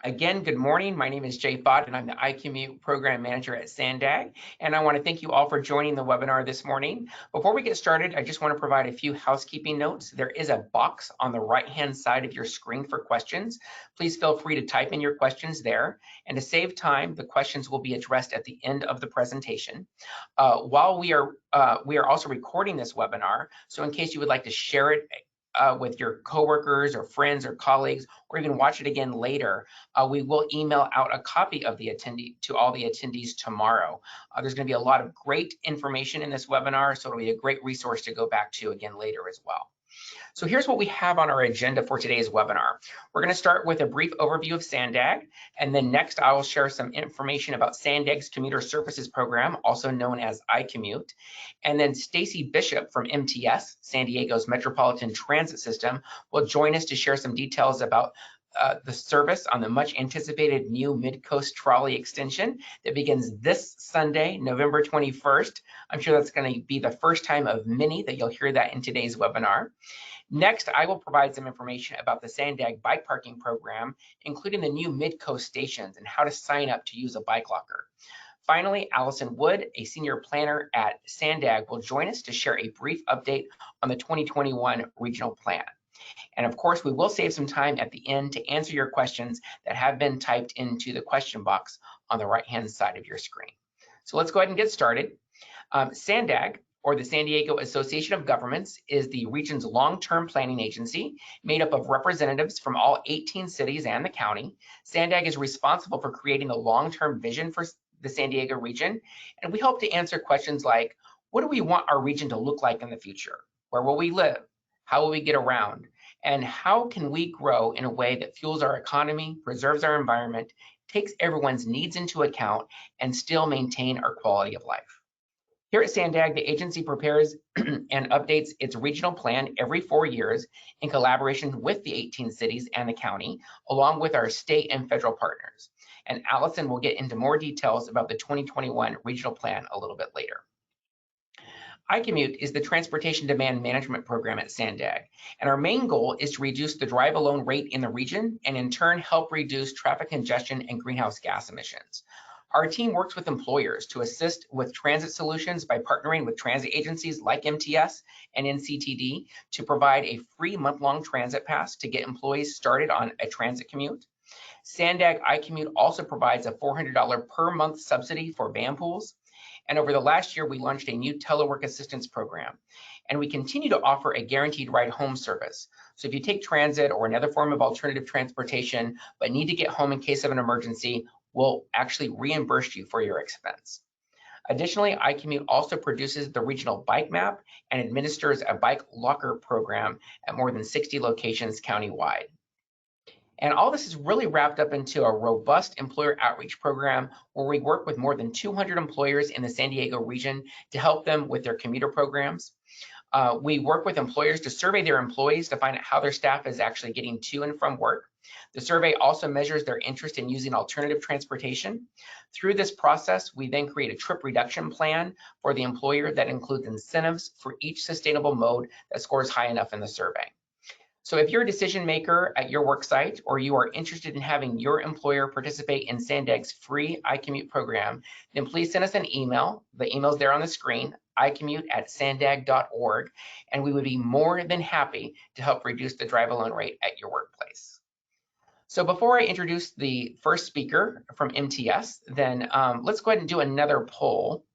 Again, good morning. My name is Jay Faught, and I'm the iCommute Program Manager at SANDAG. And I want to thank you all for joining the webinar this morning. Before we get started, I just want to provide a few housekeeping notes. There is a box on the right-hand side of your screen for questions. Please feel free to type in your questions there. And to save time, the questions will be addressed at the end of the presentation. While we are also recording this webinar, so in case you would like to share it with your coworkers or friends or colleagues, or even watch it again later, we will email out a copy of the attendee to all the attendees tomorrow. There's going to be a lot of great information in this webinar, so it'll be a great resource to go back to again later as well. So here's what we have on our agenda for today's webinar. We're going to start with a brief overview of SANDAG, and then next I will share some information about SANDAG's Commuter Services Program, also known as iCommute. And then Stacie Bishop from MTS, San Diego's Metropolitan Transit System, will join us to share some details about the service on the much anticipated new Mid-Coast Trolley Extension that begins this Sunday, November 21st. I'm sure that's going to be the first time of many that you'll hear that in today's webinar. Next, I will provide some information about the SANDAG bike parking program, including the new Midcoast stations and how to sign up to use a bike locker. Finally, Allison Wood, a senior planner at SANDAG, will join us to share a brief update on the 2021 regional plan. And of course, we will save some time at the end to answer your questions that have been typed into the question box on the right-hand side of your screen. So let's go ahead and get started. SANDAG, or the San Diego Association of Governments, is the region's long-term planning agency made up of representatives from all 18 cities and the county. SANDAG is responsible for creating the long-term vision for the San Diego region, and we hope to answer questions like, what do we want our region to look like in the future? Where will we live? How will we get around? And how can we grow in a way that fuels our economy, preserves our environment, takes everyone's needs into account, and still maintain our quality of life? Here at SANDAG, the agency prepares and updates its regional plan every 4 years in collaboration with the 18 cities and the county, along with our state and federal partners. And Allison will get into more details about the 2021 regional plan a little bit later. iCommute is the transportation demand management program at SANDAG, and our main goal is to reduce the drive-alone rate in the region and in turn help reduce traffic congestion and greenhouse gas emissions. Our team works with employers to assist with transit solutions by partnering with transit agencies like MTS and NCTD to provide a free month-long transit pass to get employees started on a transit commute. SANDAG iCommute also provides a $400 per month subsidy for van pools. And over the last year, we launched a new telework assistance program. And we continue to offer a guaranteed ride home service. So if you take transit or another form of alternative transportation, but need to get home in case of an emergency, we'll actually reimburse you for your expense. Additionally, iCommute also produces the regional bike map and administers a bike locker program at more than 60 locations countywide. And all this is really wrapped up into a robust employer outreach program where we work with more than 200 employers in the San Diego region to help them with their commuter programs. We work with employers to survey their employees to find out how their staff is actually getting to and from work. The survey also measures their interest in using alternative transportation. Through this process, we then create a trip reduction plan for the employer that includes incentives for each sustainable mode that scores high enough in the survey. So if you're a decision maker at your work site or you are interested in having your employer participate in SANDAG's free iCommute program, then please send us an email. The email's there on the screen, icommute@sandag.org, and we would be more than happy to help reduce the drive-alone rate at your workplace. So before I introduce the first speaker from MTS, then let's go ahead and do another poll.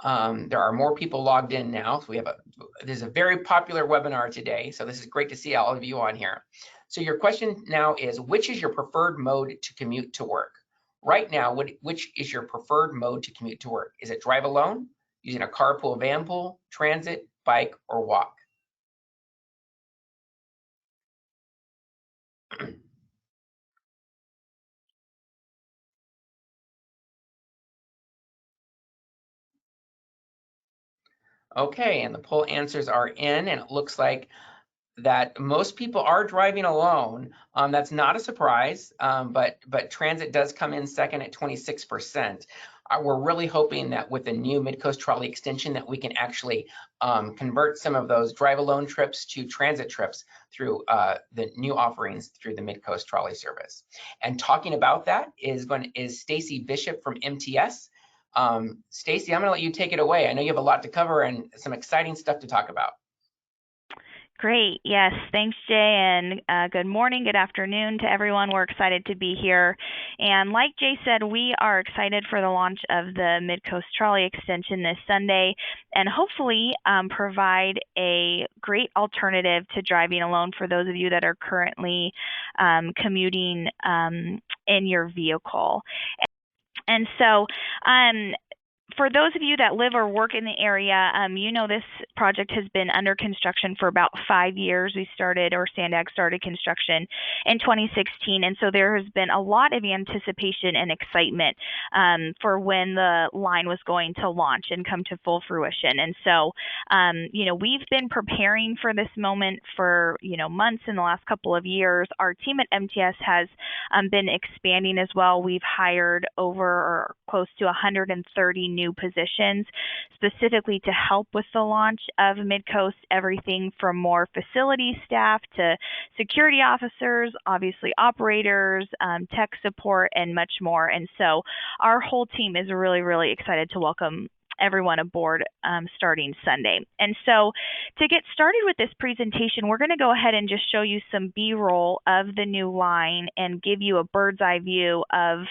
There are more people logged in now. So this is a very popular webinar today. So this is great to see all of you on here. So your question now is, which is your preferred mode to commute to work? Right now, which is your preferred mode to commute to work? Is it drive alone, using a carpool, van pool, transit, bike, or walk? Okay, and the poll answers are in, and it looks like that most people are driving alone. That's not a surprise, but transit does come in second at 26%. We're really hoping that with the new Midcoast Trolley Extension that we can actually convert some of those drive-alone trips to transit trips through the new offerings through the Midcoast Trolley service. And talking about that is Stacie Bishop from MTS. Stacie, I'm going to let you take it away. I know you have a lot to cover and some exciting stuff to talk about. Great. Yes. Thanks, Jay. And good morning, good afternoon to everyone. We're excited to be here. And like Jay said, we are excited for the launch of the Midcoast Trolley Extension this Sunday and hopefully provide a great alternative to driving alone for those of you that are currently commuting in your vehicle. And so, for those of you that live or work in the area, you know this project has been under construction for about 5 years. SANDAG started construction in 2016, and so there has been a lot of anticipation and excitement for when the line was going to launch and come to full fruition. And so, you know, we've been preparing for this moment for, you know, months in the last couple of years. Our team at MTS has been expanding as well. We've hired over or close to 130 new positions specifically to help with the launch of Midcoast, everything from more facility staff to security officers, obviously operators, tech support, and much more. And so our whole team is really, really excited to welcome everyone aboard starting Sunday. And so to get started with this presentation, we're going to go ahead and just show you some B-roll of the new line and give you a bird's eye view of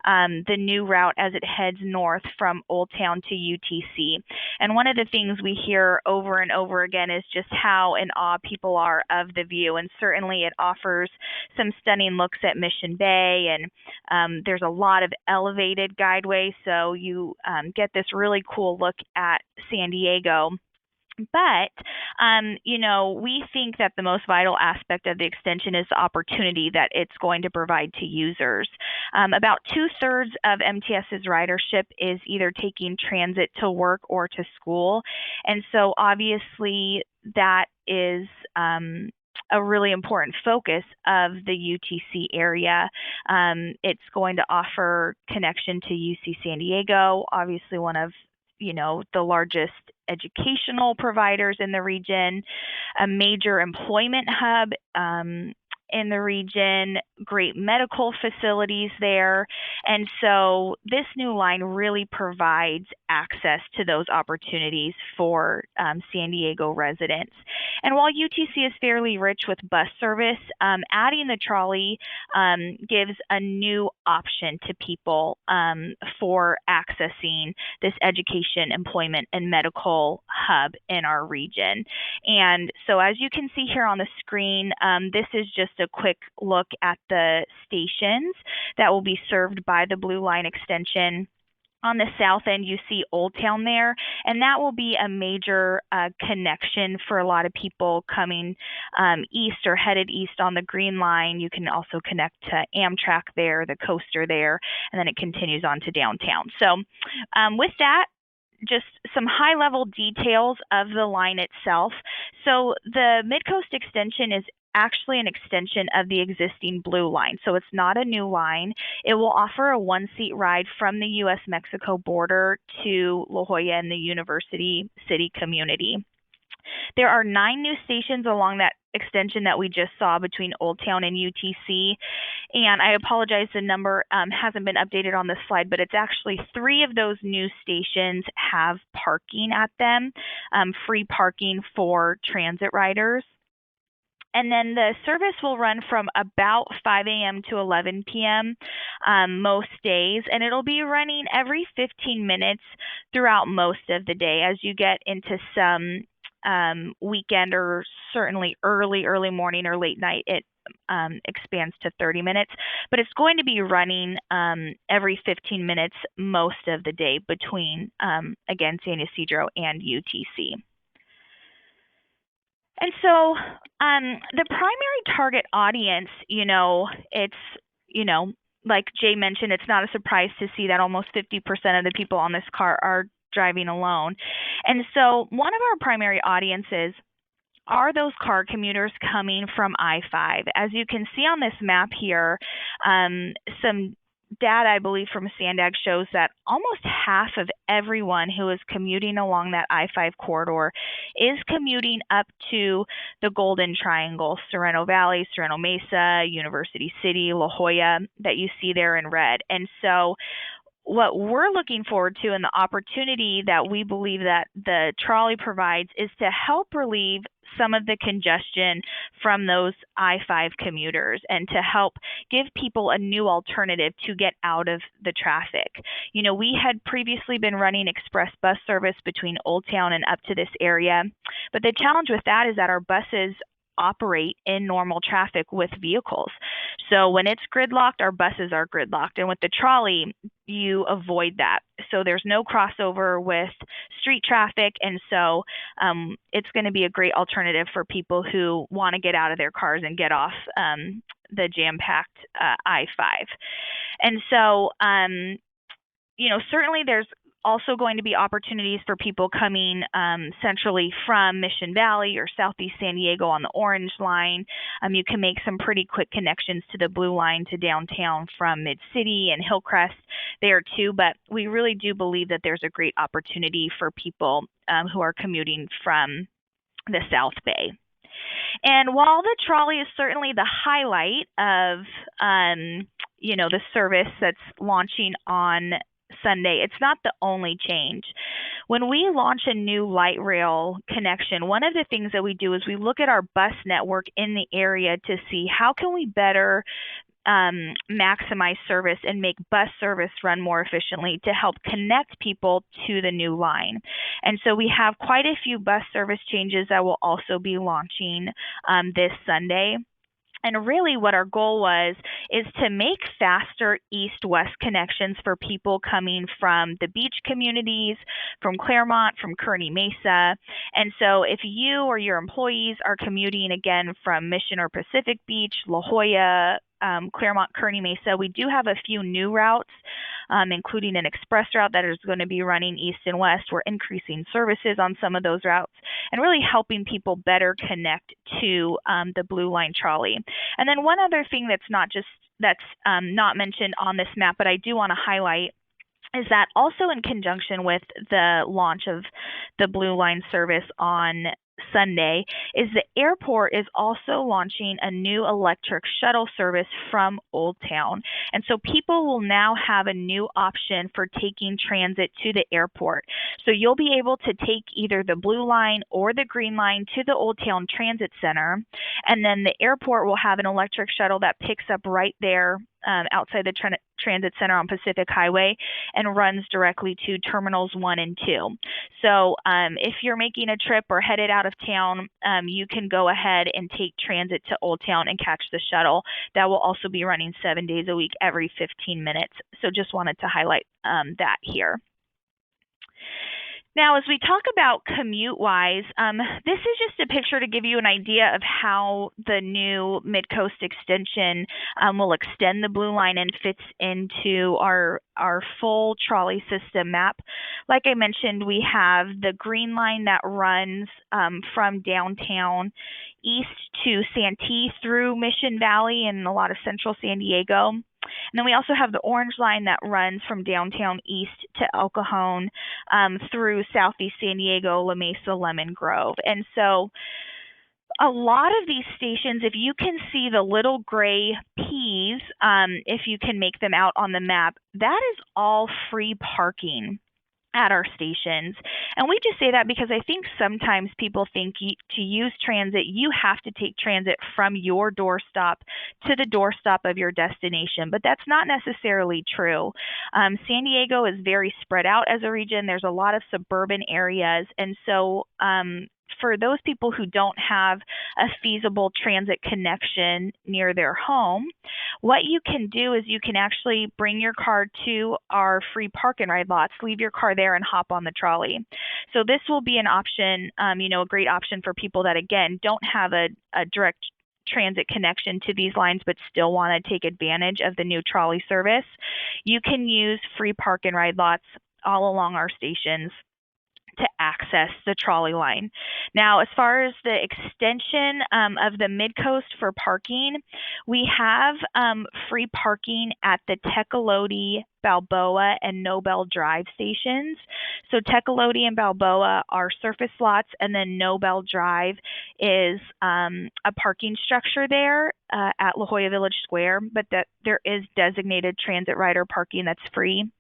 the new route as it heads north from Old Town to UTC. And one of the things we hear over and over again is just how in awe people are of the view. And certainly it offers some stunning looks at Mission Bay, and there's a lot of elevated guideway, so you get this really cool look at San Diego. But, you know, we think that the most vital aspect of the extension is the opportunity that it's going to provide to users. About 2/3 of MTS's ridership is either taking transit to work or to school. And so obviously that is a really important focus of the UTC area. It's going to offer connection to UC San Diego, obviously one of, you know, the largest educational providers in the region, a major employment hub in the region, great medical facilities there. And so this new line really provides access to those opportunities for San Diego residents. And while UTC is fairly rich with bus service, adding the trolley gives a new option to people for accessing this education, employment, and medical hub in our region. And so as you can see here on the screen, this is just a quick look at the stations that will be served by the Blue Line extension. On the south end, you see Old Town there, and that will be a major connection for a lot of people coming east or headed east on the Green Line. You can also connect to Amtrak there, the coaster there, and then it continues on to downtown. So with that, just some high-level details of the line itself. So the Midcoast Extension is actually an extension of the existing Blue Line. So it's not a new line. It will offer a one-seat ride from the U.S.-Mexico border to La Jolla and the University City community. There are 9 new stations along that extension that we just saw between Old Town and UTC. And I apologize, the number hasn't been updated on this slide, but it's actually 3 of those new stations have parking at them, free parking for transit riders. And then the service will run from about 5 a.m. to 11 p.m. Most days, and it'll be running every 15 minutes throughout most of the day. As you get into some weekend or certainly early morning or late night, it expands to 30 minutes. But it's going to be running every 15 minutes most of the day between, again, San Ysidro and UTC. And so the primary target audience, you know, it's, you know, like Jay mentioned, it's not a surprise to see that almost 50% of the people on this car are driving alone. And so one of our primary audiences are those car commuters coming from I-5. As you can see on this map here, some data, I believe, from SANDAG shows that almost half of everyone who is commuting along that I-5 corridor is commuting up to the Golden Triangle, Sereno Valley, Sereno Mesa, University City, La Jolla, that you see there in red. And so what we're looking forward to and the opportunity that we believe that the trolley provides is to help relieve some of the congestion from those I-5 commuters and to help give people a new alternative to get out of the traffic. You know, we had previously been running express bus service between Old Town and up to this area, but the challenge with that is that our buses operate in normal traffic with vehicles. So when it's gridlocked, our buses are gridlocked. And with the trolley, you avoid that. So there's no crossover with street traffic. And so it's going to be a great alternative for people who want to get out of their cars and get off the jam-packed I-5. And so, you know, certainly there's also going to be opportunities for people coming centrally from Mission Valley or Southeast San Diego on the Orange Line. You can make some pretty quick connections to the Blue Line to downtown from Mid-City and Hillcrest there too, but we really do believe that there's a great opportunity for people who are commuting from the South Bay. And while the trolley is certainly the highlight of, you know, the service that's launching on Sunday, it's not the only change. When we launch a new light rail connection, one of the things that we do is we look at our bus network in the area to see how can we better maximize service and make bus service run more efficiently to help connect people to the new line. And so we have quite a few bus service changes that will also be launching this Sunday. And really what our goal was is to make faster east-west connections for people coming from the beach communities, from Claremont, from Kearny Mesa. And so if you or your employees are commuting again from Mission or Pacific Beach, La Jolla, Claremont, Kearny Mesa, we do have a few new routes, including an express route that is going to be running east and west. We're increasing services on some of those routes and really helping people better connect to the Blue Line trolley. And then one other thing that's not mentioned on this map, but I do want to highlight, is that also in conjunction with the launch of the Blue Line service on Sunday, is the airport is also launching a new electric shuttle service from Old Town. And so people will now have a new option for taking transit to the airport. So you'll be able to take either the Blue Line or the Green Line to the Old Town Transit Center, and then the airport will have an electric shuttle that picks up right there outside the transit center on Pacific Highway and runs directly to terminals 1 and 2. So if you're making a trip or headed out of town, you can go ahead and take transit to Old Town and catch the shuttle. That will also be running 7 days a week, every 15 minutes. So just wanted to highlight that here. Now, as we talk about commute-wise, this is just a picture to give you an idea of how the new Midcoast Extension will extend the Blue Line and fits into our full trolley system map. Like I mentioned, we have the Green Line that runs from downtown east to Santee through Mission Valley and a lot of central San Diego. And then we also have the Orange Line that runs from downtown east to El Cajon through southeast San Diego, La Mesa, Lemon Grove. And so a lot of these stations, if you can see the little gray P's, if you can make them out on the map, that is all free parking at our stations. And we just say that because I think sometimes people think to use transit, you have to take transit from your doorstop to the doorstop of your destination, but that's not necessarily true. San Diego is very spread out as a region. There's a lot of suburban areas. And so for those people who don't have a feasible transit connection near their home, what you can do is you can actually bring your car to our free park and ride lots, leave your car there and hop on the trolley. So this will be an option, a great option for people that, again, don't have a direct transit connection to these lines but still want to take advantage of the new trolley service. You can use free park and ride lots all along our stations to access the trolley line. Now, as far as the extension of the Midcoast for parking, we have free parking at the Tecolote, Balboa, and Nobel Drive stations. So Tecolote and Balboa are surface lots, and then Nobel Drive is a parking structure there at La Jolla Village Square, but that there is designated transit rider parking that's free.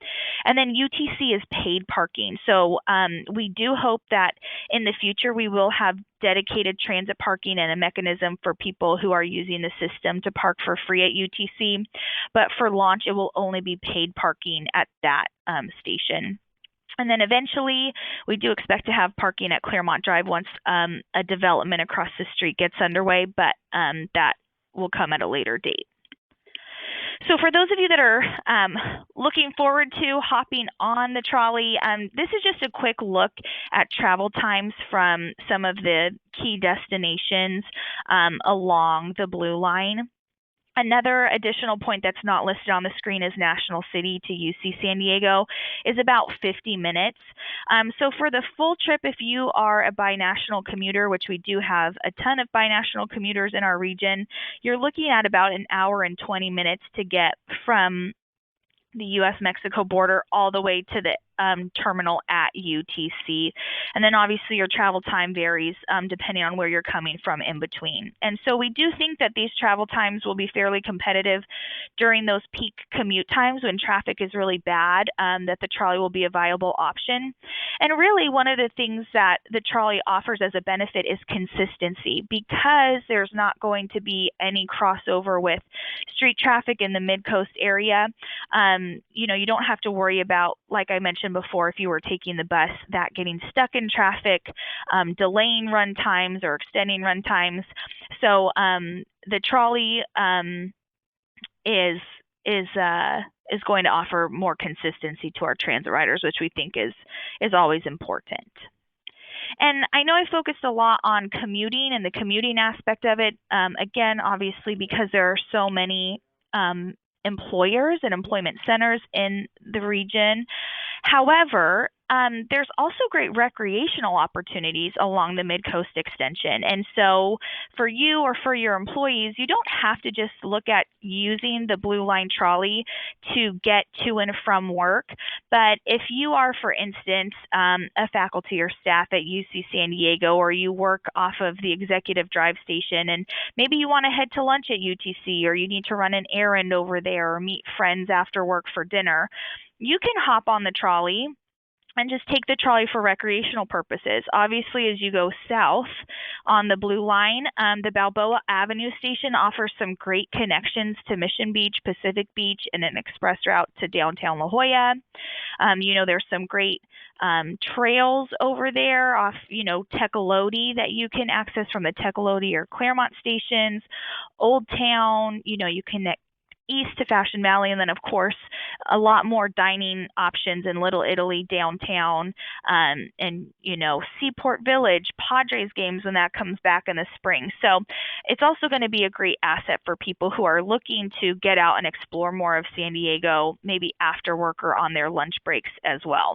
And then UTC is paid parking. So we do hope that in the future we will have dedicated transit parking and a mechanism for people who are using the system to park for free at UTC. But for launch, it will only be paid parking at that station. And then eventually, we do expect to have parking at Claremont Drive once a development across the street gets underway, but that will come at a later date. So for those of you that are looking forward to hopping on the trolley, this is just a quick look at travel times from some of the key destinations along the Blue Line. Another additional point that's not listed on the screen is National City to UC San Diego is about 50 minutes. So for the full trip, if you are a binational commuter, which we do have a ton of binational commuters in our region, you're looking at about an hour and 20 minutes to get from the U.S.-Mexico border all the way to the terminal at UTC. And then obviously your travel time varies depending on where you're coming from in between. And so we do think that these travel times will be fairly competitive during those peak commute times when traffic is really bad, that the trolley will be a viable option. And really one of the things that the trolley offers as a benefit is consistency, because there's not going to be any crossover with street traffic in the Midcoast area. You don't have to worry about, like I mentioned before, if you were taking the bus, that getting stuck in traffic, delaying run times or extending run times. So the trolley is going to offer more consistency to our transit riders, which we think is always important. And I know I focused a lot on commuting and the commuting aspect of it. Again, obviously, because there are so many employers and employment centers in the region. However, there's also great recreational opportunities along the Midcoast Extension. And so for you or for your employees, you don't have to just look at using the Blue Line trolley to get to and from work. But if you are, for instance, a faculty or staff at UC San Diego, or you work off of the Executive Drive station, and maybe you want to head to lunch at UTC, or you need to run an errand over there or meet friends after work for dinner, you can hop on the trolley and just take the trolley for recreational purposes. Obviously, as you go south on the Blue Line, the Balboa Avenue station offers some great connections to Mission Beach, Pacific Beach, and an express route to downtown La Jolla. There's some great trails over there off, Tecolote that you can access from the Tecolote or Claremont stations. Old Town, you connect east to Fashion Valley, and then of course a lot more dining options in Little Italy downtown, and Seaport Village, Padres games when that comes back in the spring. So it's also going to be a great asset for people who are looking to get out and explore more of San Diego, maybe after work or on their lunch breaks as well.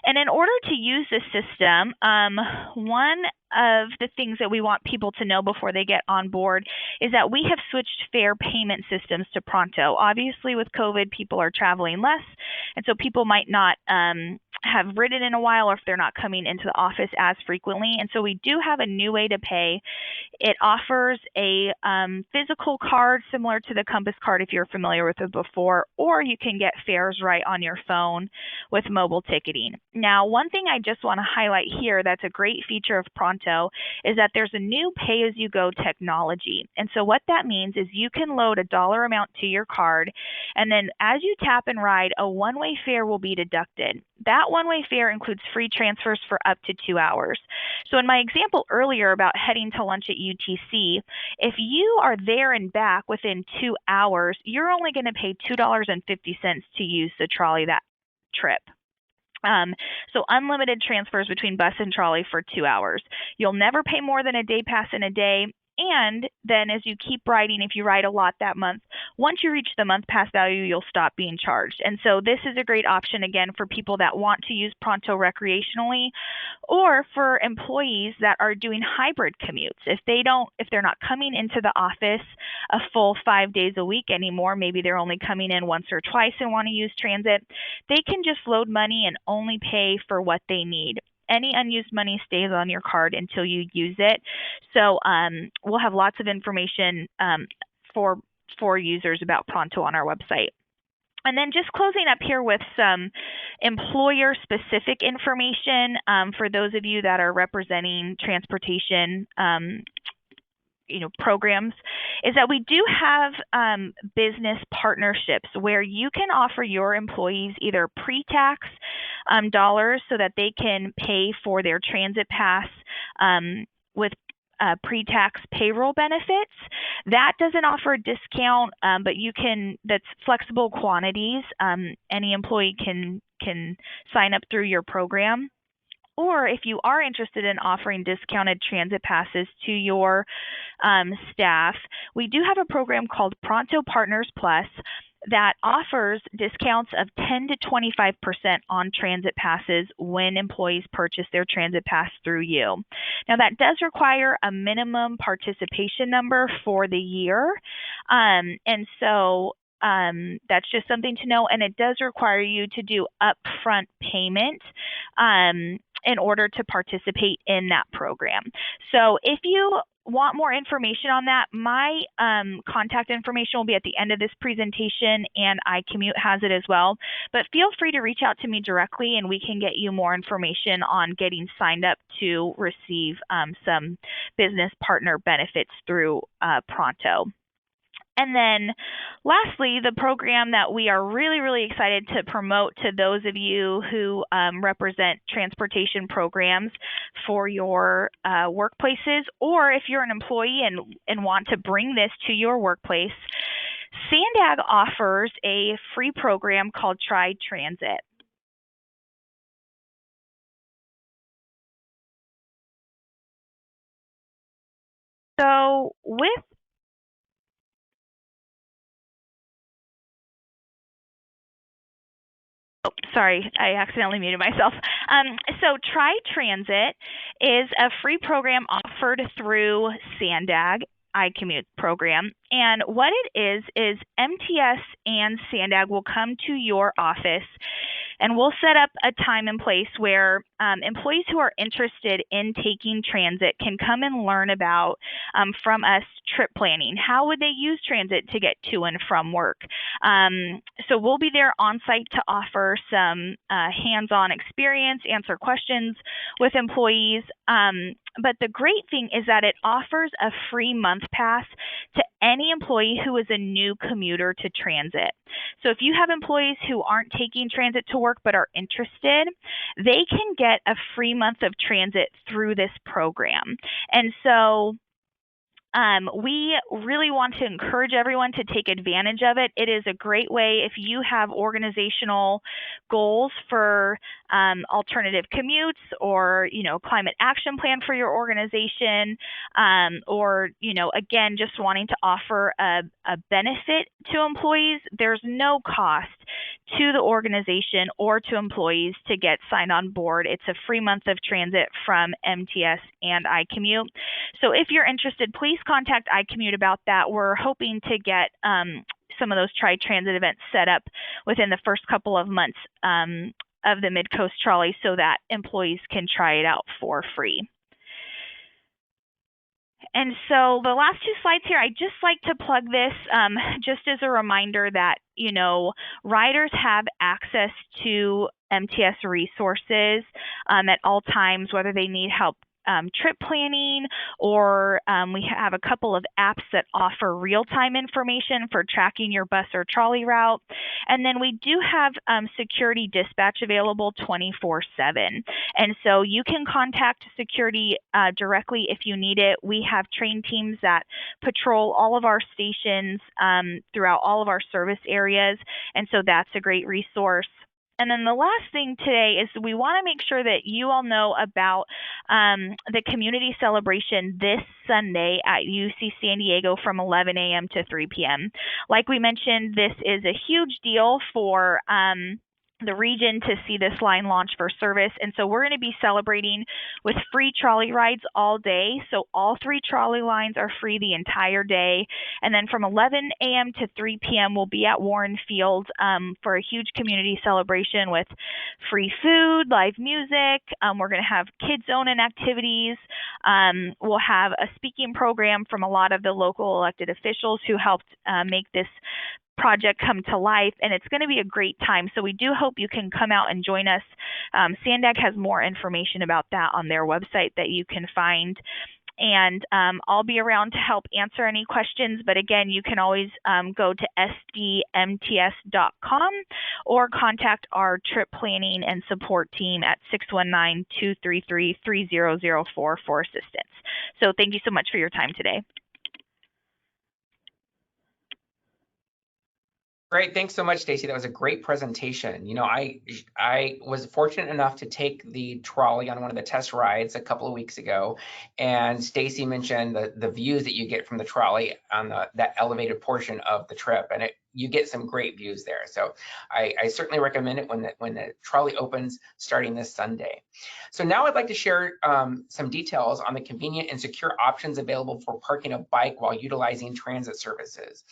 And in order to use this system, one of the things that we want people to know before they get on board is that we have switched fare payment systems to PRONTO. Obviously, with COVID, people are traveling less, and so people might not have ridden in a while, or if they're not coming into the office as frequently. And so we do have a new way to pay. It offers a physical card similar to the Compass card if you're familiar with it before, or you can get fares right on your phone with mobile ticketing. Now, one thing I just want to highlight here that's a great feature of PRONTO is that there's a new pay-as-you-go technology. And so what that means is you can load a dollar amount to your card, and then as you tap and ride, a one-way fare will be deducted. That one-way fare includes free transfers for up to 2 hours. So in my example earlier about heading to lunch at UTC, if you are there and back within 2 hours, you're only going to pay $2.50 to use the trolley that trip. So unlimited transfers between bus and trolley for 2 hours. You'll never pay more than a day pass in a day. And then as you keep riding, if you ride a lot that month, once you reach the month pass value, you'll stop being charged. And so this is a great option, again, for people that want to use Pronto recreationally, or for employees that are doing hybrid commutes. If they're not coming into the office a full 5 days a week anymore, maybe they're only coming in once or twice and want to use transit, they can just load money and only pay for what they need. Any unused money stays on your card until you use it. So we'll have lots of information for users about Pronto on our website. And then just closing up here with some employer-specific information for those of you that are representing transportation programs, is that we do have business partnerships where you can offer your employees either pre-tax dollars so that they can pay for their transit pass with pre-tax payroll benefits. That doesn't offer a discount, but that's flexible quantities. Any employee can sign up through your program. Or if you are interested in offering discounted transit passes to your staff, we do have a program called Pronto Partners Plus that offers discounts of 10 to 25% on transit passes when employees purchase their transit pass through you. Now, that does require a minimum participation number for the year. And so that's just something to know. And it does require you to do upfront payment in order to participate in that program. So if you want more information on that, my contact information will be at the end of this presentation, and iCommute has it as well. But feel free to reach out to me directly, and we can get you more information on getting signed up to receive some business partner benefits through Pronto. And then lastly, the program that we are really, really excited to promote to those of you who represent transportation programs for your workplaces, or if you're an employee and want to bring this to your workplace, SANDAG offers a free program called Try Transit. So sorry, I accidentally muted myself. So Try Transit is a free program offered through SANDAG iCommute program. And what it is MTS and SANDAG will come to your office, and we'll set up a time and place where employees who are interested in taking transit can come and learn about from us trip planning. How would they use transit to get to and from work? So we'll be there on site to offer some hands-on experience, answer questions with employees. But the great thing is that it offers a free month pass to any employee who is a new commuter to transit. So if you have employees who aren't taking transit to work but are interested, they can get a free month of transit through this program. And so we really want to encourage everyone to take advantage of it. It is a great way if you have organizational goals for alternative commutes, or climate action plan for your organization, or again, just wanting to offer a benefit to employees. There's no cost to the organization or to employees to get signed on board. It's a free month of transit from MTS and iCommute. So if you're interested, please contact iCommute about that. We're hoping to get some of those Try Transit events set up within the first couple of months of the Mid-Coast Trolley so that employees can try it out for free. And so the last two slides here, I just like to plug this just as a reminder that, riders have access to MTS resources at all times, whether they need help trip planning, or we have a couple of apps that offer real-time information for tracking your bus or trolley route. And then we do have security dispatch available 24/7. And so you can contact security directly if you need it. We have trained teams that patrol all of our stations throughout all of our service areas. And so that's a great resource. And then the last thing today is we want to make sure that you all know about the community celebration this Sunday at UC San Diego from 11 a.m. to 3 p.m. Like we mentioned, this is a huge deal for the region to see this line launch for service. And so we're going to be celebrating with free trolley rides all day. So all 3 trolley lines are free the entire day. And then from 11 a.m. to 3 p.m. we'll be at Warren Field for a huge community celebration with free food, live music. We're going to have kids zone and activities. We'll have a speaking program from a lot of the local elected officials who helped make this project come to life, and it's going to be a great time. So we do hope you can come out and join us. SANDAG has more information about that on their website that you can find. And I'll be around to help answer any questions. But again, you can always go to sdmts.com or contact our trip planning and support team at 619-233-3004 for assistance. So thank you so much for your time today. Great, thanks so much, Stacie. That was a great presentation. You know, I was fortunate enough to take the trolley on one of the test rides a couple of weeks ago, and Stacie mentioned the views that you get from the trolley on that elevated portion of the trip, and you get some great views there. So I certainly recommend it when the trolley opens starting this Sunday. So now I'd like to share some details on the convenient and secure options available for parking a bike while utilizing transit services.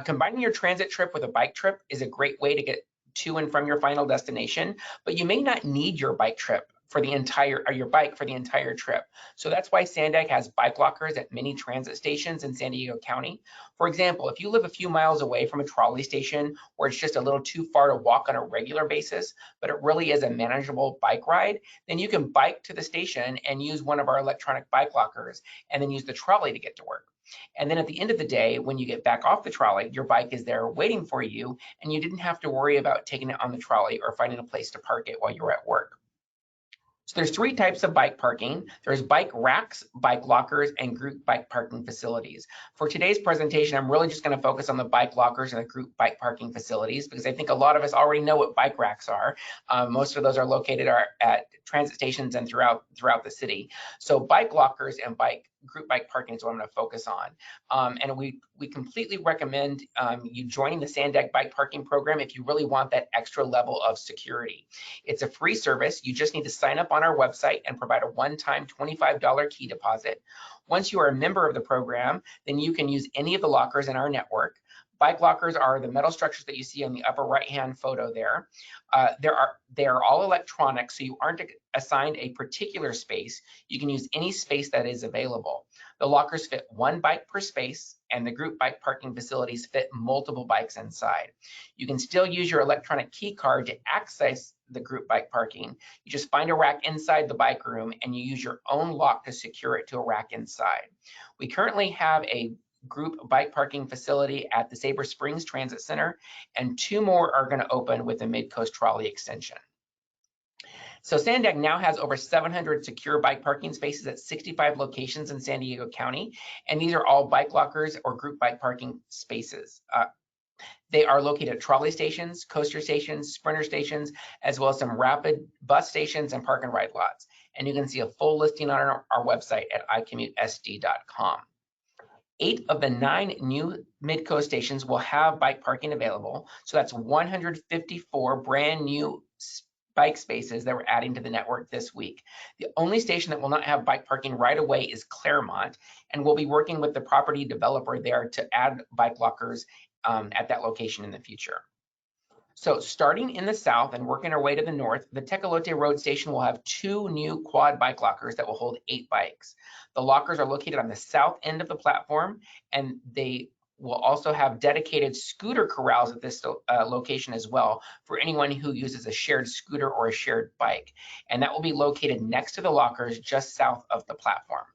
Combining your transit trip with a bike trip is a great way to get to and from your final destination, but you may not need your bike trip for the entire, or your bike for the entire trip. So that's why SANDAG has bike lockers at many transit stations in San Diego County. For example, if you live a few miles away from a trolley station where it's just a little too far to walk on a regular basis, but it really is a manageable bike ride, then you can bike to the station and use one of our electronic bike lockers and then use the trolley to get to work. And then at the end of the day, when you get back off the trolley, your bike is there waiting for you, and you didn't have to worry about taking it on the trolley or finding a place to park it while you're at work. So there's 3 types of bike parking. There's bike racks, bike lockers, and group bike parking facilities. For today's presentation, I'm really just going to focus on the bike lockers and the group bike parking facilities, because I think a lot of us already know what bike racks are. Most of those are located at transit stations and throughout the city. So bike lockers and group bike parking is what I'm going to focus on. And we completely recommend you joining the SANDAG bike parking program if you really want that extra level of security. It's a free service. You just need to sign up on our website and provide a one-time $25 key deposit. Once you are a member of the program, then you can use any of the lockers in our network. Bike lockers are the metal structures that you see on the upper right-hand photo there. They are all electronic, so you aren't assigned a particular space. You can use any space that is available. The lockers fit 1 bike per space, and the group bike parking facilities fit multiple bikes inside. You can still use your electronic key card to access the group bike parking. You just find a rack inside the bike room, and you use your own lock to secure it to a rack inside. We currently have a group bike parking facility at the Sabre Springs Transit Center, and 2 more are going to open with the Mid-Coast Trolley Extension. So SANDAG now has over 700 secure bike parking spaces at 65 locations in San Diego County, and these are all bike lockers or group bike parking spaces. They are located at trolley stations, coaster stations, sprinter stations, as well as some rapid bus stations and park and ride lots. And you can see a full listing on our website at icommutesd.com. 8 of the 9 new Midcoast stations will have bike parking available. So that's 154 brand new bike spaces that we're adding to the network this week. The only station that will not have bike parking right away is Claremont, and we'll be working with the property developer there to add bike lockers at that location in the future. So starting in the south and working our way to the north, the Tecolote Road Station will have 2 new quad bike lockers that will hold 8 bikes. The lockers are located on the south end of the platform, and they will also have dedicated scooter corrals at this location as well for anyone who uses a shared scooter or a shared bike. And that will be located next to the lockers just south of the platform.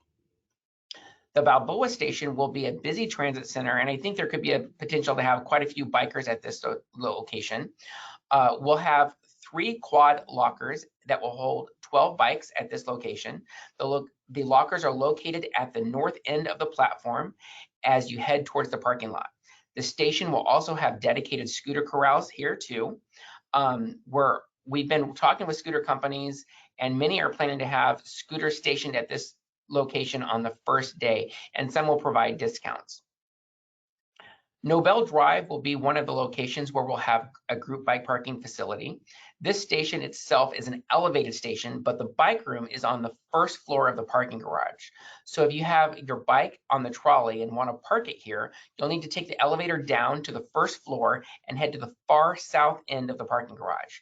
The Balboa station will be a busy transit center, and I think there could be a potential to have quite a few bikers at this location. We'll have 3 quad lockers that will hold 12 bikes at this location. The lockers are located at the north end of the platform as you head towards the parking lot. The station will also have dedicated scooter corrals here too. We're we've been talking with scooter companies, and many are planning to have scooters stationed at this location on the first day, and some will provide discounts. Nobel Drive will be one of the locations where we'll have a group bike parking facility. This station itself is an elevated station, but the bike room is on the first floor of the parking garage. So if you have your bike on the trolley and want to park it here, you'll need to take the elevator down to the first floor and head to the far south end of the parking garage.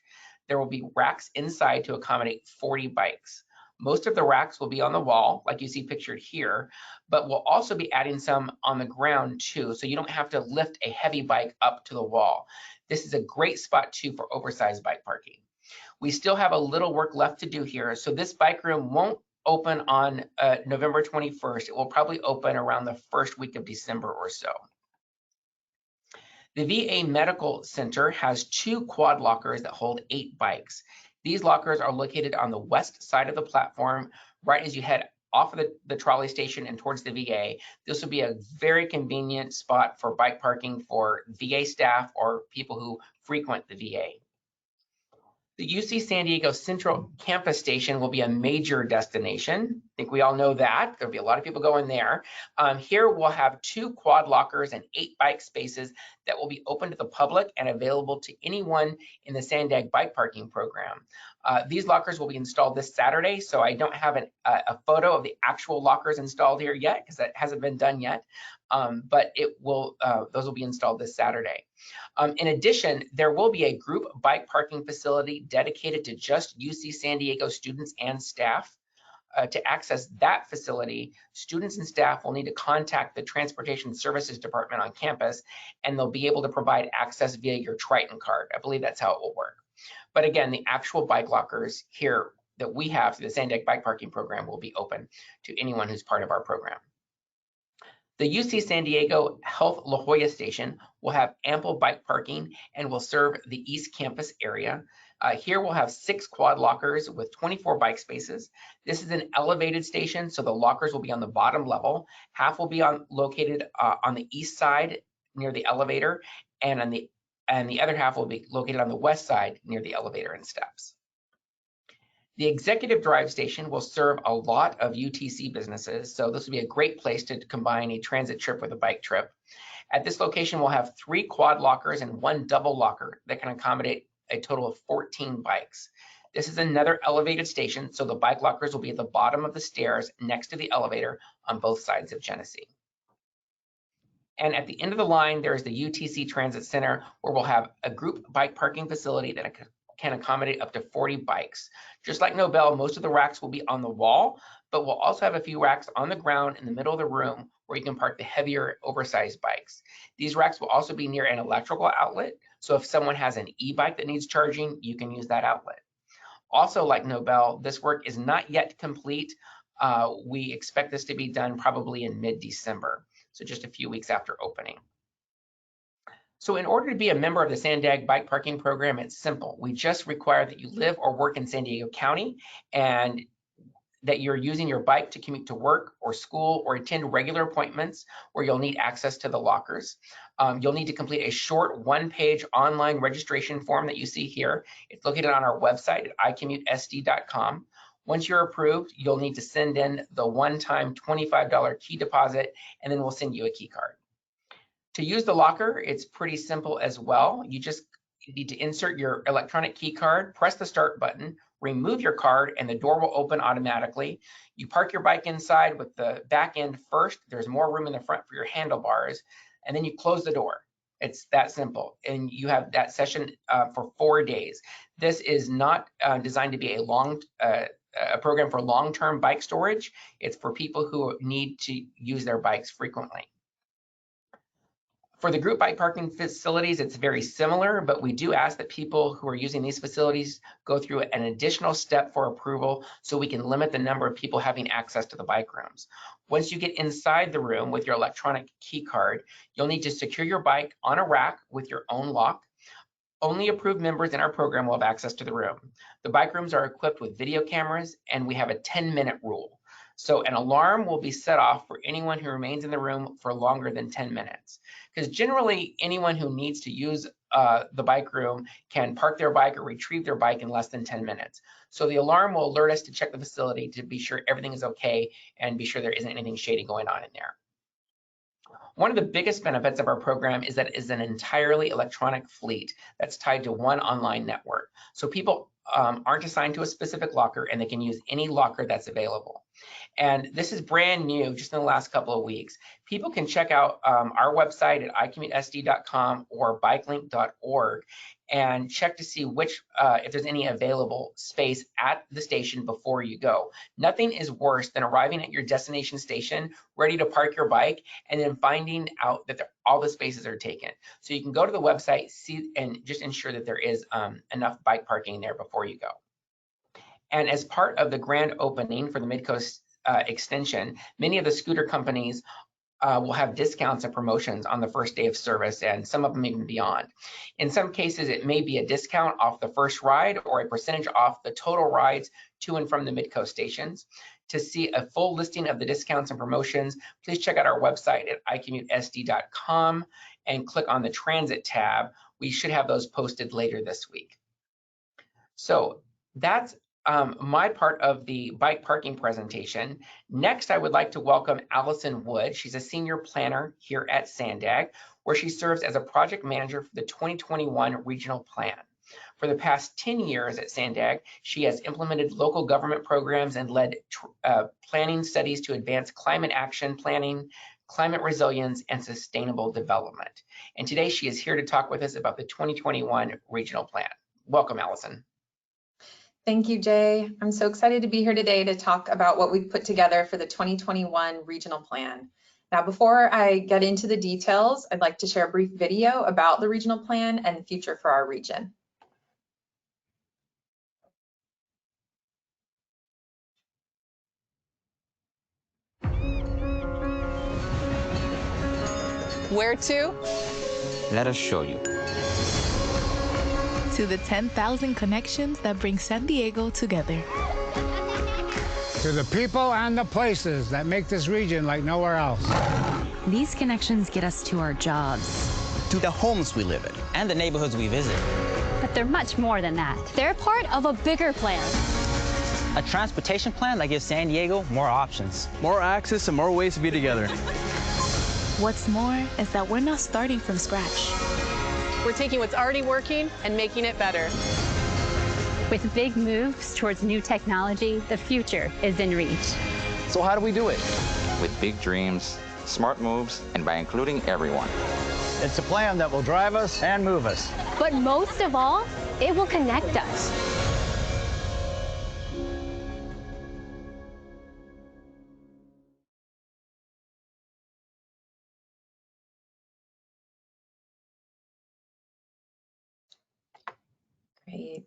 There will be racks inside to accommodate 40 bikes. Most of the racks will be on the wall, like you see pictured here, but we'll also be adding some on the ground too, so you don't have to lift a heavy bike up to the wall. This is a great spot too for oversized bike parking. We still have a little work left to do here, so this bike room won't open on November 21st. It will probably open around the first week of December or so. The VA Medical Center has 2 quad lockers that hold 8 bikes. These lockers are located on the west side of the platform, right as you head off of the trolley station and towards the VA. This will be a very convenient spot for bike parking for VA staff or people who frequent the VA. The UC San Diego Central Campus Station will be a major destination. I think we all know that. There'll be a lot of people going there. Here we'll have 2 quad lockers and 8 bike spaces that will be open to the public and available to anyone in the SANDAG bike parking program. These lockers will be installed this Saturday, so I don't have a photo of the actual lockers installed here yet because that hasn't been done yet, but those will be installed this Saturday. In addition, there will be a group bike parking facility dedicated to just UC San Diego students and staff. To access that facility, students and staff will need to contact the Transportation Services Department on campus, and they'll be able to provide access via your Triton card. I believe that's how it will work. But again, the actual bike lockers here that we have through the SANDAG bike parking program will be open to anyone who's part of our program. The UC San Diego Health La Jolla Station will have ample bike parking and will serve the East Campus area. Here we'll have 6 quad lockers with 24 bike spaces. This is an elevated station, so the lockers will be on the bottom level. Half will be located on the east side near the elevator, and the other half will be located on the west side near the elevator and steps. The Executive Drive Station will serve a lot of UTC businesses, so this will be a great place to combine a transit trip with a bike trip. At this location, we'll have 3 quad lockers and 1 double locker that can accommodate a total of 14 bikes. This is another elevated station, so the bike lockers will be at the bottom of the stairs next to the elevator on both sides of Genesee. And at the end of the line, there is the UTC Transit Center, where we'll have a group bike parking facility that can accommodate up to 40 bikes. Just like Nobel, most of the racks will be on the wall, but we'll also have a few racks on the ground in the middle of the room where you can park the heavier, oversized bikes. These racks will also be near an electrical outlet, so if someone has an e-bike that needs charging, you can use that outlet. Also, like Nobel, this work is not yet complete. We expect this to be done probably in mid-December, so just a few weeks after opening. So in order to be a member of the SANDAG bike parking program, it's simple. We just require that you live or work in San Diego County and that you're using your bike to commute to work or school or attend regular appointments where you'll need access to the lockers. You'll need to complete a short 1-page online registration form that you see here. It's located on our website at iCommuteSD.com. Once you're approved, you'll need to send in the one-time $25 key deposit, and then we'll send you a key card. To use the locker, it's pretty simple as well. You just need to insert your electronic key card, press the start button, remove your card, and the door will open automatically. You park your bike inside with the back end first. There's more room in the front for your handlebars, and then you close the door. It's that simple, and you have that session for 4 days. This is not designed to be a program for long-term bike storage. It's for people who need to use their bikes frequently. For the group bike parking facilities, it's very similar, but we do ask that people who are using these facilities go through an additional step for approval so we can limit the number of people having access to the bike rooms. Once you get inside the room with your electronic key card, you'll need to secure your bike on a rack with your own lock. Only approved members in our program will have access to the room. The bike rooms are equipped with video cameras, and we have a 10-minute rule. So an alarm will be set off for anyone who remains in the room for longer than 10 minutes. Because generally, anyone who needs to use the bike room can park their bike or retrieve their bike in less than 10 minutes. So the alarm will alert us to check the facility to be sure everything is okay and be sure there isn't anything shady going on in there. One of the biggest benefits of our program is that it is an entirely electronic fleet that's tied to one online network. So people aren't assigned to a specific locker and they can use any locker that's available. And this is brand new, just in the last couple of weeks. People can check out our website at iCommuteSD.com or bikelink.org and check to see which, if there's any available space at the station before you go. Nothing is worse than arriving at your destination station, ready to park your bike, and then finding out that all the spaces are taken. So you can go to the website, see, and just ensure that there is enough bike parking there before you go. And as part of the grand opening for the Midcoast Extension, many of the scooter companies will have discounts and promotions on the first day of service, and some of them even beyond. In some cases, it may be a discount off the first ride or a percentage off the total rides to and from the Midcoast stations. To see a full listing of the discounts and promotions, please check out our website at iCommuteSD.com and click on the Transit tab. We should have those posted later this week. So that's my part of the bike parking presentation. Next, I would like to welcome Allison Wood. She's a senior planner here at SANDAG, where she serves as a project manager for the 2021 regional plan. For the past 10 years at SANDAG, she has implemented local government programs and led planning studies to advance climate action planning, climate resilience, and sustainable development. And today she is here to talk with us about the 2021 regional plan. Welcome, Allison. Thank you, Jay. I'm so excited to be here today to talk about what we've put together for the 2021 regional plan. Now, before I get into the details, I'd like to share a brief video about the regional plan and the future for our region. Where to? Let us show you. To the 10,000 connections that bring San Diego together. To the people and the places that make this region like nowhere else. These connections get us to our jobs. To the homes we live in and the neighborhoods we visit. But they're much more than that. They're part of a bigger plan. A transportation plan that gives San Diego more options. More access and more ways to be together. What's more is that we're not starting from scratch. We're taking what's already working and making it better. With big moves towards new technology, the future is in reach. So how do we do it? With big dreams, smart moves, and by including everyone. It's a plan that will drive us and move us. But most of all, it will connect us. Great.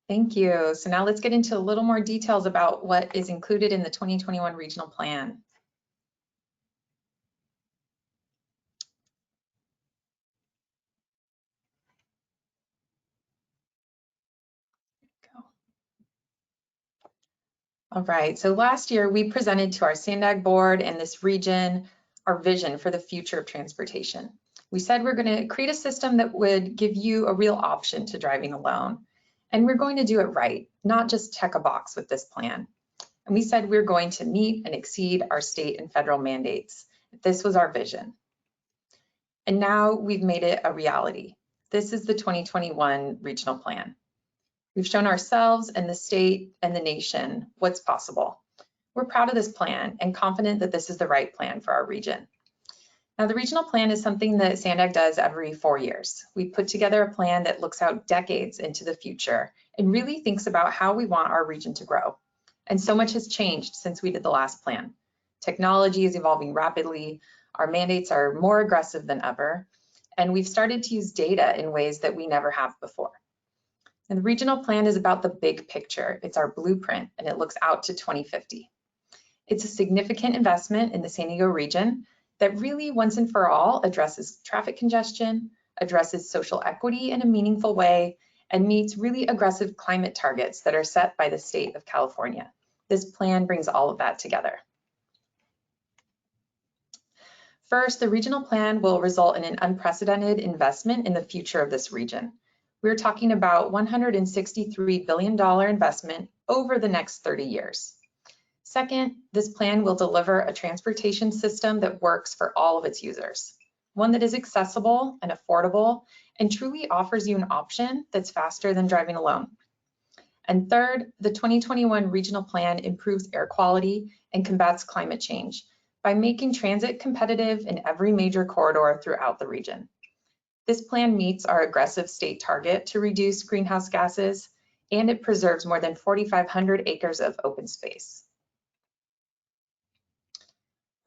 Thank you. So now let's get into a little more details about what is included in the 2021 regional plan. All right, so last year we presented to our SANDAG board and this region our vision for the future of transportation. We said we're going to create a system that would give you a real option to driving alone. And we're going to do it right, not just check a box with this plan. And we said we're going to meet and exceed our state and federal mandates. This was our vision. And now we've made it a reality. This is the 2021 regional plan. We've shown ourselves and the state and the nation what's possible. We're proud of this plan and confident that this is the right plan for our region. Now, the regional plan is something that SANDAG does every 4 years. We put together a plan that looks out decades into the future and really thinks about how we want our region to grow. And so much has changed since we did the last plan. Technology is evolving rapidly, our mandates are more aggressive than ever, and we've started to use data in ways that we never have before. And the regional plan is about the big picture. It's our blueprint, and it looks out to 2050. It's a significant investment in the San Diego region that really once and for all addresses traffic congestion, addresses social equity in a meaningful way, and meets really aggressive climate targets that are set by the state of California. This plan brings all of that together. First, the regional plan will result in an unprecedented investment in the future of this region. We're talking about $163 billion investment over the next 30 years. Second, this plan will deliver a transportation system that works for all of its users, one that is accessible and affordable and truly offers you an option that's faster than driving alone. And third, the 2021 regional plan improves air quality and combats climate change by making transit competitive in every major corridor throughout the region. This plan meets our aggressive state target to reduce greenhouse gases, and it preserves more than 4,500 acres of open space.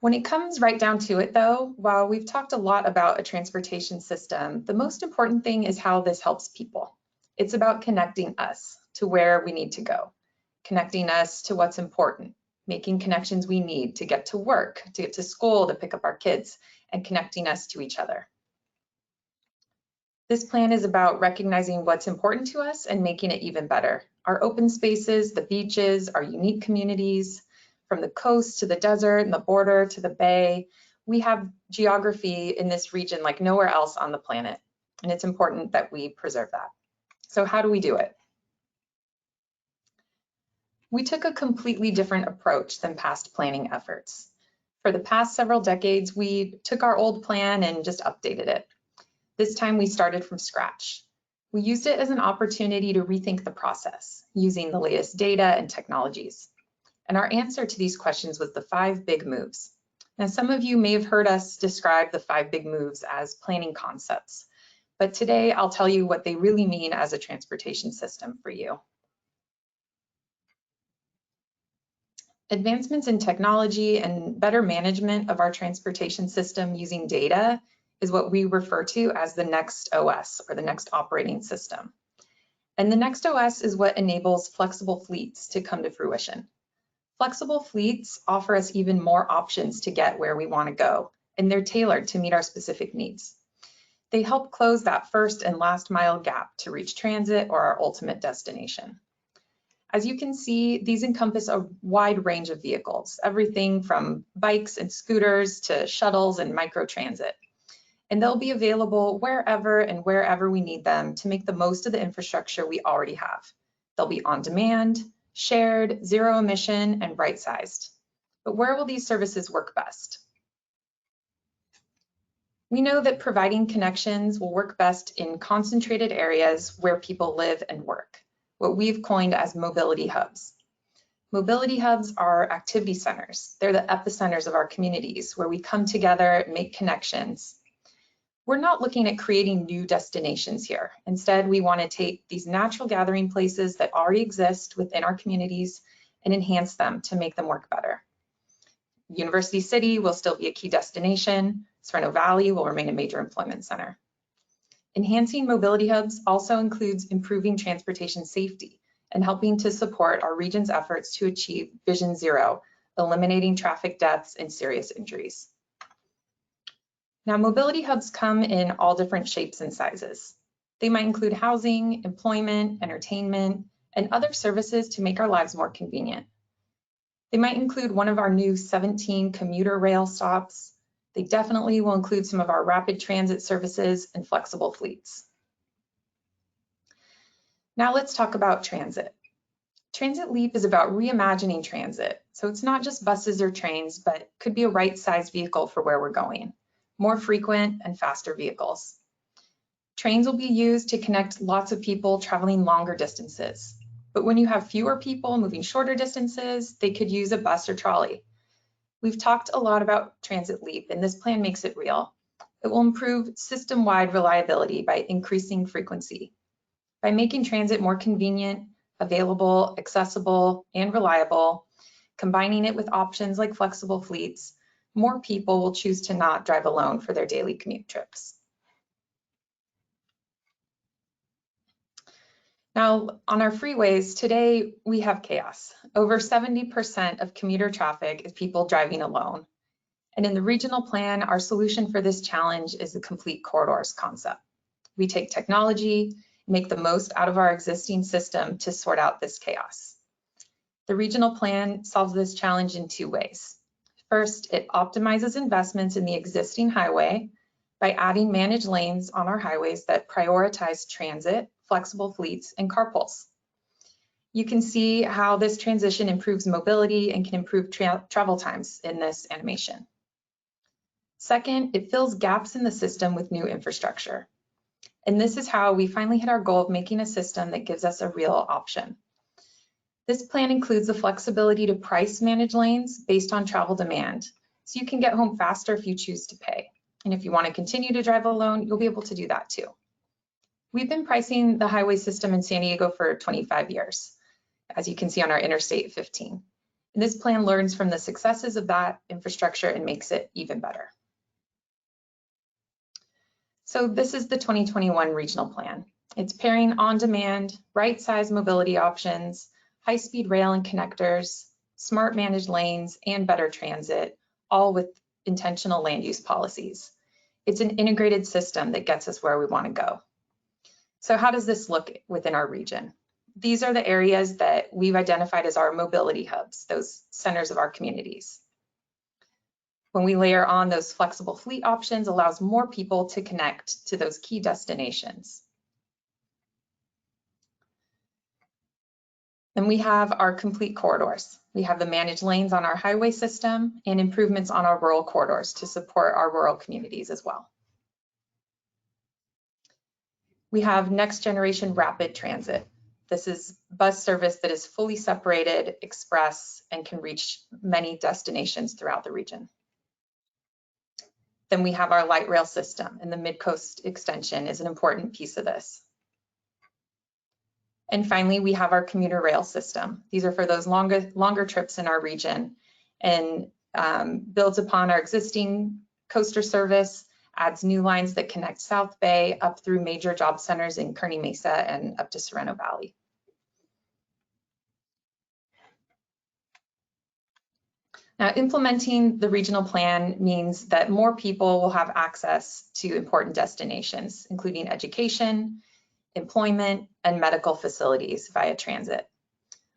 When it comes right down to it though, while we've talked a lot about a transportation system, the most important thing is how this helps people. It's about connecting us to where we need to go, connecting us to what's important, making connections we need to get to work, to get to school, to pick up our kids, and connecting us to each other. This plan is about recognizing what's important to us and making it even better. Our open spaces, the beaches, our unique communities, from the coast to the desert and the border to the bay, we have geography in this region like nowhere else on the planet, and it's important that we preserve that. So how do we do it? We took a completely different approach than past planning efforts. For the past several decades, we took our old plan and just updated it. This time we started from scratch. We used it as an opportunity to rethink the process using the latest data and technologies. And our answer to these questions was the 5 big moves. Now, some of you may have heard us describe the 5 big moves as planning concepts, but today I'll tell you what they really mean as a transportation system for you. Advancements in technology and better management of our transportation system using data is what we refer to as the next OS, or the next operating system. And the next OS is what enables flexible fleets to come to fruition. Flexible fleets offer us even more options to get where we want to go, and they're tailored to meet our specific needs. They help close that first and last mile gap to reach transit or our ultimate destination. As you can see, these encompass a wide range of vehicles, everything from bikes and scooters to shuttles and microtransit. And they'll be available wherever and wherever we need them to make the most of the infrastructure we already have. They'll be on demand, shared, zero emission, and right-sized. But where will these services work best? We know that providing connections will work best in concentrated areas where people live and work, what we've coined as mobility hubs. Mobility hubs are activity centers. They're the epicenters of our communities where we come together, make connections. We're not looking at creating new destinations here. Instead, we want to take these natural gathering places that already exist within our communities and enhance them to make them work better. University City will still be a key destination. Sorrento Valley will remain a major employment center. Enhancing mobility hubs also includes improving transportation safety and helping to support our region's efforts to achieve Vision Zero, eliminating traffic deaths and serious injuries. Now, mobility hubs come in all different shapes and sizes. They might include housing, employment, entertainment, and other services to make our lives more convenient. They might include one of our new 17 commuter rail stops. They definitely will include some of our rapid transit services and flexible fleets. Now let's talk about transit. Transit Leap is about reimagining transit. So it's not just buses or trains, but could be a right-sized vehicle for where we're going. More frequent and faster vehicles. Trains will be used to connect lots of people traveling longer distances. But when you have fewer people moving shorter distances, they could use a bus or trolley. We've talked a lot about Transit Leap, and this plan makes it real. It will improve system-wide reliability by increasing frequency. By making transit more convenient, available, accessible, and reliable, combining it with options like flexible fleets, more people will choose to not drive alone for their daily commute trips. Now, on our freeways, today we have chaos. Over 70% of commuter traffic is people driving alone. And in the regional plan, our solution for this challenge is the complete corridors concept. We take technology, make the most out of our existing system to sort out this chaos. The regional plan solves this challenge in 2 ways. First, it optimizes investments in the existing highway by adding managed lanes on our highways that prioritize transit, flexible fleets, and carpools. You can see how this transition improves mobility and can improve travel times in this animation. Second, it fills gaps in the system with new infrastructure. And this is how we finally hit our goal of making a system that gives us a real option. This plan includes the flexibility to price managed lanes based on travel demand, so you can get home faster if you choose to pay. And if you want to continue to drive alone, you'll be able to do that too. We've been pricing the highway system in San Diego for 25 years, as you can see on our Interstate 15. And this plan learns from the successes of that infrastructure and makes it even better. So this is the 2021 regional plan. It's pairing on-demand, right-size mobility options, high-speed rail and connectors, smart managed lanes, and better transit, all with intentional land use policies. It's an integrated system that gets us where we want to go. So how does this look within our region? These are the areas that we've identified as our mobility hubs, those centers of our communities. When we layer on those flexible fleet options, allows more people to connect to those key destinations. And we have our complete corridors. We have the managed lanes on our highway system and improvements on our rural corridors to support our rural communities as well. We have next generation rapid transit. This is bus service that is fully separated, express, and can reach many destinations throughout the region. Then we have our light rail system, and the Midcoast Extension is an important piece of this. And finally, we have our commuter rail system. These are for those longer trips in our region, and builds upon our existing coaster service, adds new lines that connect South Bay up through major job centers in Kearney Mesa and up to Sorrento Valley. Now, implementing the regional plan means that more people will have access to important destinations, including education, employment, and medical facilities via transit.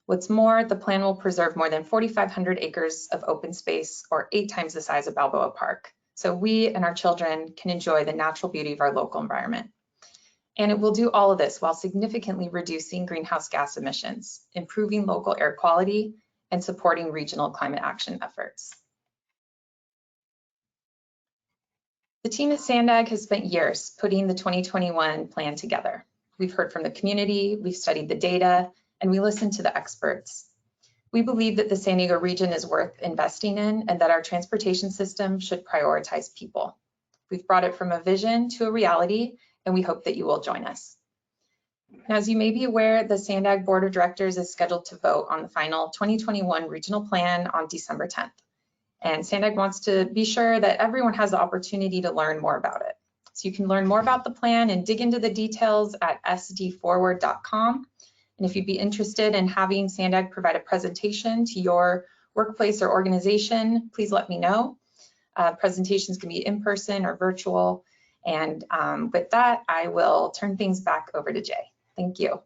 What's more, the plan will preserve more than 4,500 acres of open space, or 8 times the size of Balboa Park. So we and our children can enjoy the natural beauty of our local environment. And it will do all of this while significantly reducing greenhouse gas emissions, improving local air quality, and supporting regional climate action efforts. The team at SANDAG has spent years putting the 2021 plan together. We've heard from the community, we've studied the data, and we listened to the experts. We believe that the San Diego region is worth investing in and that our transportation system should prioritize people. We've brought it from a vision to a reality, and we hope that you will join us. Now, as you may be aware, the SANDAG Board of Directors is scheduled to vote on the final 2021 regional plan on December 10th. And SANDAG wants to be sure that everyone has the opportunity to learn more about it. So you can learn more about the plan and dig into the details at sdforward.com. And if you'd be interested in having SANDAG provide a presentation to your workplace or organization, please let me know. Presentations can be in person or virtual. And with that, I will turn things back over to Jay. Thank you.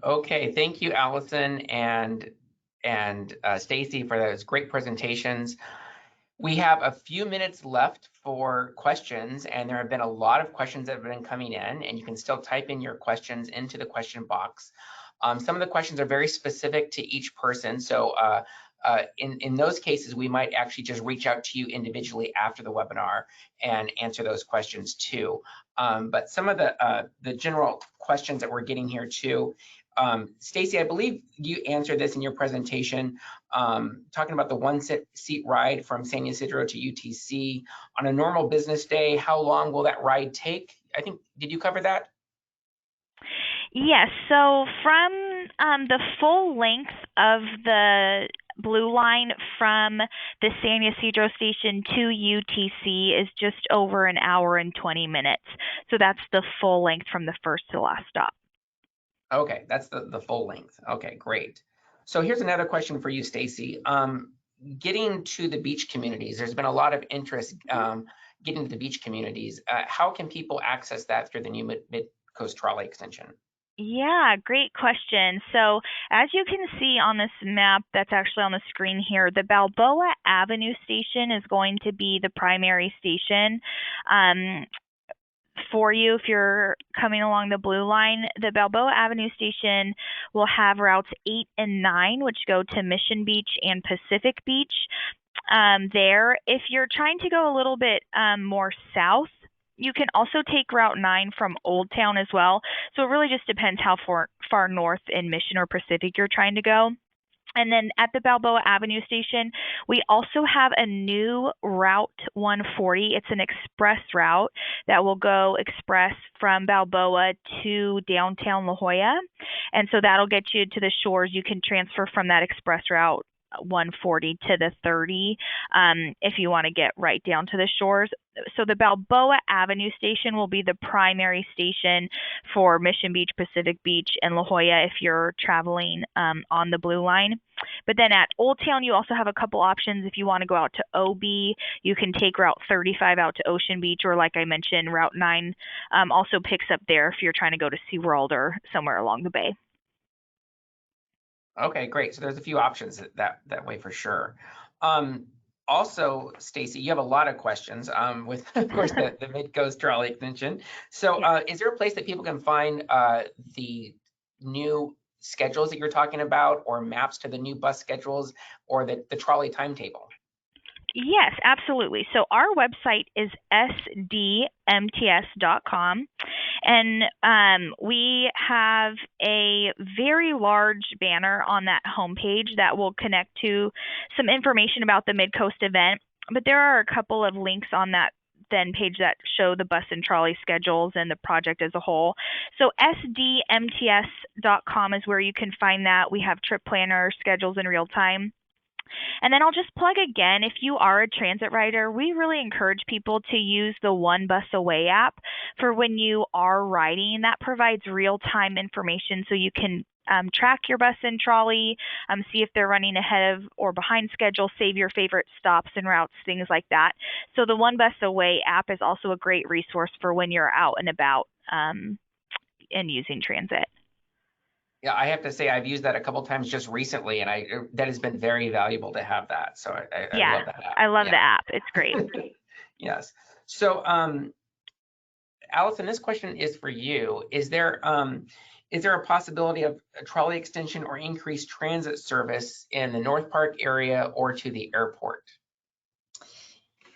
Okay, thank you, Allison and Stacie, for those great presentations. We have a few minutes left for questions, and there have been a lot of questions that have been coming in, and you can still type in your questions into the question box. Some of the questions are very specific to each person, so in those cases, we might actually just reach out to you individually after the webinar and answer those questions too. But some of the general questions that we're getting here too, Stacie, I believe you answered this in your presentation, talking about the one-seat ride from San Ysidro to UTC. On a normal business day, how long will that ride take? I think, did you cover that? Yes, so from the full length of the Blue Line from the San Ysidro station to UTC is just over an hour and 20 minutes. So that's the full length from the first to last stop. Okay, that's the full length. Okay, great. So here's another question for you, Stacie. Getting to the beach communities, there's been a lot of interest getting to the beach communities. How can people access that through the new Mid-Coast Trolley Extension? Yeah, great question. So as you can see on this map that's actually on the screen here, the Balboa Avenue station is going to be the primary station. For you, if you're coming along the blue line, the Balboa Avenue station will have routes 8 and 9, which go to Mission Beach and Pacific Beach. There, if you're trying to go a little bit more south, you can also take Route 9 from Old Town as well. So it really just depends how far north in Mission or Pacific you're trying to go. And then at the Balboa Avenue station, we also have a new Route 140. It's an express route that will go express from Balboa to downtown La Jolla. And so that'll get you to the shores. You can transfer from that express route 140 to the 30 if you want to get right down to the shores. So the Balboa Avenue station will be the primary station for Mission Beach, Pacific Beach, and La Jolla if you're traveling on the blue line. But then at Old Town, you also have a couple options. If you want to go out to OB, you can take Route 35 out to Ocean Beach, or like I mentioned, Route 9 also picks up there if you're trying to go to SeaWorld or somewhere along the bay. Okay, great. So there's a few options that way for sure. Also, Stacie, you have a lot of questions with, of course, the Midcoast Trolley Extension. So is there a place that people can find the new schedules that you're talking about, or maps to the new bus schedules, or the trolley timetable? Yes, absolutely. So our website is sdmts.com, and we have a very large banner on that homepage that will connect to some information about the Midcoast event. But there are a couple of links on that then page that show the bus and trolley schedules and the project as a whole. So sdmts.com is where you can find that. We have trip planner schedules in real time. And then I'll just plug again, if you are a transit rider, we really encourage people to use the One Bus Away app for when you are riding. That provides real-time information so you can track your bus and trolley, see if they're running ahead of or behind schedule, save your favorite stops and routes, things like that. So the One Bus Away app is also a great resource for when you're out and about and using transit. Yeah, I have to say I've used that a couple times just recently, and that has been very valuable to have that. So I love that app. I love the app. It's great. Yes. So Allison, this question is for you. Is there a possibility of a trolley extension or increased transit service in the North Park area or to the airport?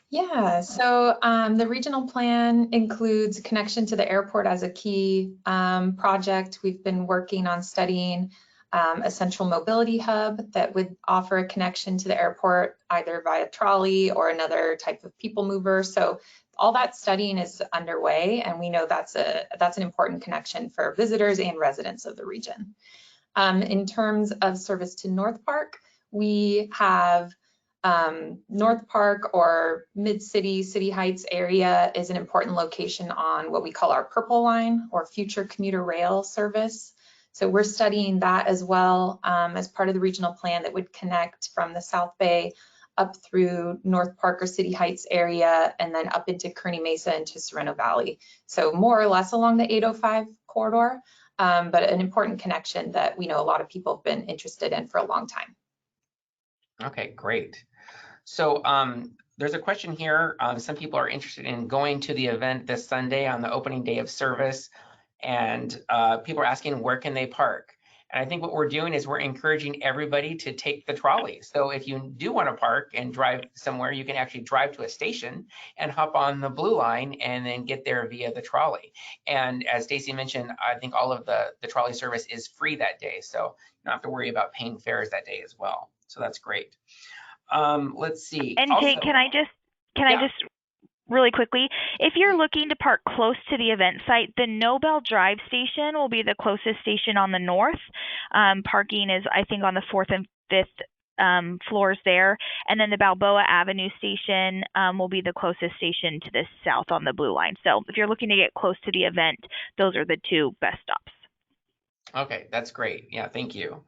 Yeah, so the regional plan includes connection to the airport as a key project. We've been working on studying a central mobility hub that would offer a connection to the airport either via trolley or another type of people mover. So all that studying is underway, and we know that's an important connection for visitors and residents of the region. In terms of service to North Park, we have North Park or Mid-City, City Heights area is an important location on what we call our Purple Line or future commuter rail service. So we're studying that as well as part of the regional plan that would connect from the South Bay up through North Park or City Heights area and then up into Kearney Mesa into Sorrento Valley. So more or less along the 805 corridor, but an important connection that we know a lot of people have been interested in for a long time. Okay, great. So there's a question here. Some people are interested in going to the event this Sunday on the opening day of service, and people are asking where can they park. And I think what we're doing is we're encouraging everybody to take the trolley. So if you do want to park and drive somewhere, you can actually drive to a station and hop on the blue line and then get there via the trolley. And as Stacie mentioned, I think all of the trolley service is free that day, so you don't have to worry about paying fares that day as well. So that's great. Let's see. And Jay, can I just really quickly, if you're looking to park close to the event site, the Nobel Drive station will be the closest station on the north. Parking is, I think, on the 4th and 5th floors there. And then the Balboa Avenue station will be the closest station to the south on the blue line. So if you're looking to get close to the event, those are the two best stops. Okay, that's great. Yeah, thank you.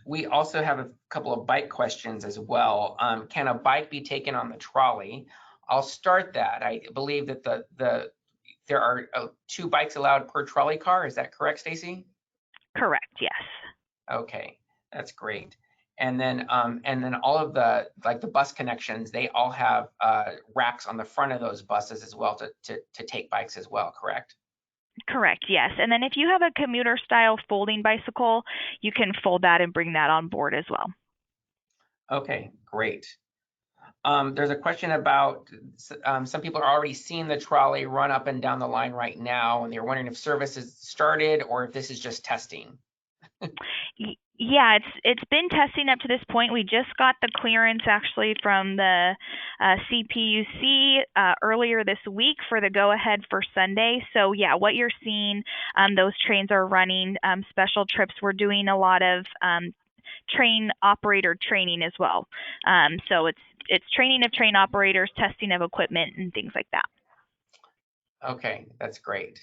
We also have a couple of bike questions as well. Can a bike be taken on the trolley? I'll start that. I believe that the there are 2 bikes allowed per trolley car. Is that correct, Stacie? Correct, yes. Okay, that's great. And then all of the the bus connections, they all have racks on the front of those buses as well to take bikes as well, correct? Correct, yes. And then if you have a commuter style folding bicycle, you can fold that and bring that on board as well. Okay, great. There's a question about some people are already seeing the trolley run up and down the line right now, and they're wondering if service is started or if this is just testing. Yeah, it's been testing up to this point. We just got the clearance actually from the CPUC earlier this week for the go-ahead for Sunday. So yeah, what you're seeing, those trains are running special trips. We're doing a lot of train operator training as well. So it's training of train operators, testing of equipment, and things like that. Okay, that's great.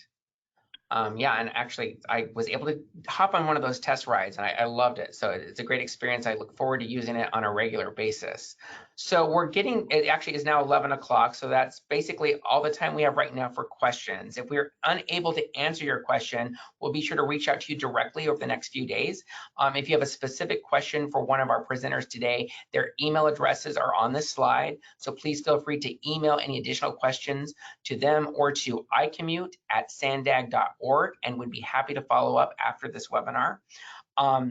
Yeah, and actually I was able to hop on one of those test rides and I loved it. So it's a great experience. I look forward to using it on a regular basis. So it actually is now 11 o'clock. So that's basically all the time we have right now for questions. If we're unable to answer your question, we'll be sure to reach out to you directly over the next few days. If you have a specific question for one of our presenters today, their email addresses are on this slide. So please feel free to email any additional questions to them or to iCommute@sandag.org, and we'd be happy to follow up after this webinar.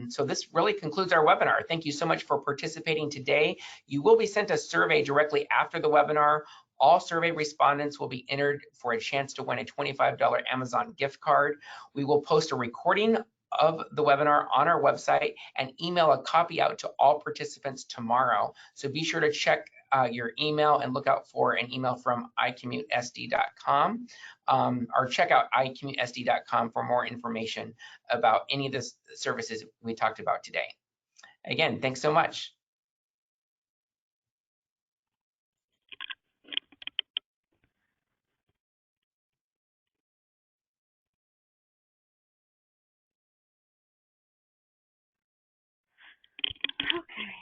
So this really concludes our webinar. Thank you so much for participating today. You will be sent a survey directly after the webinar. All survey respondents will be entered for a chance to win a $25 Amazon gift card. We will post a recording of the webinar on our website and email a copy out to all participants tomorrow. So be sure to check your email and look out for an email from iCommuteSD.com or check out iCommuteSD.com for more information about any of the services we talked about today. Again, thanks so much. Okay.